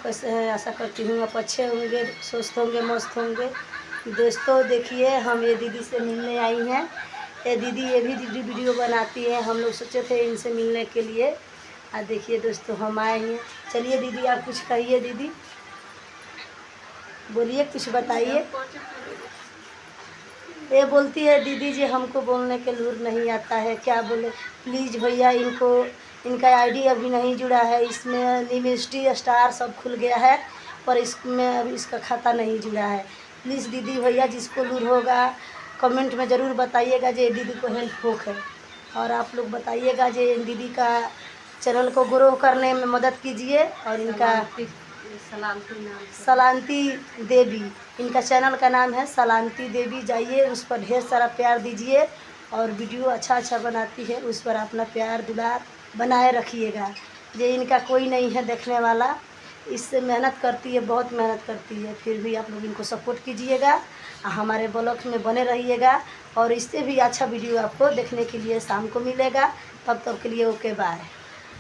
लोग कैसे हैं, आशा करती हूँ आप अच्छे होंगे, स्वस्थ होंगे, मस्त होंगे। दोस्तों देखिए, हम ये दीदी से मिलने आई हैं। ये दीदी ये भी दीदी वीडियो बनाती है। हम लोग सोचे थे इनसे मिलने के लिए। देखिए दोस्तों, हम आए हैं। चलिए दीदी, आप कुछ कहिए। दीदी बोलिए, कुछ बताइए। ये बोलती है दीदी जी, हमको बोलने के लूर नहीं आता है, क्या बोले। प्लीज़ भैया, इनका आईडी अभी नहीं जुड़ा है। इसमें लिमिस्टी स्टार सब खुल गया है, पर इसमें अभी इसका खाता नहीं जुड़ा है। प्लीज़ दीदी भैया, जिसको लूर होगा कमेंट में ज़रूर बताइएगा जे दीदी को हेल्प हो है। और आप लोग बताइएगा जे दीदी का चैनल को ग्रो करने में मदद कीजिए। और इनका सलांती देवी, इनका चैनल का नाम है सलांती देवी। जाइए, उस पर ढेर सारा प्यार दीजिए। और वीडियो अच्छा बनाती है, उस पर अपना प्यार दुलार बनाए रखिएगा। ये इनका कोई नहीं है देखने वाला। इससे मेहनत करती है, बहुत मेहनत करती है। फिर भी आप लोग इनको सपोर्ट कीजिएगा, हमारे ब्लॉग में बने रहिएगा। और इससे भी अच्छा वीडियो आपको देखने के लिए शाम को मिलेगा। तब तक के लिए ओके, बाय।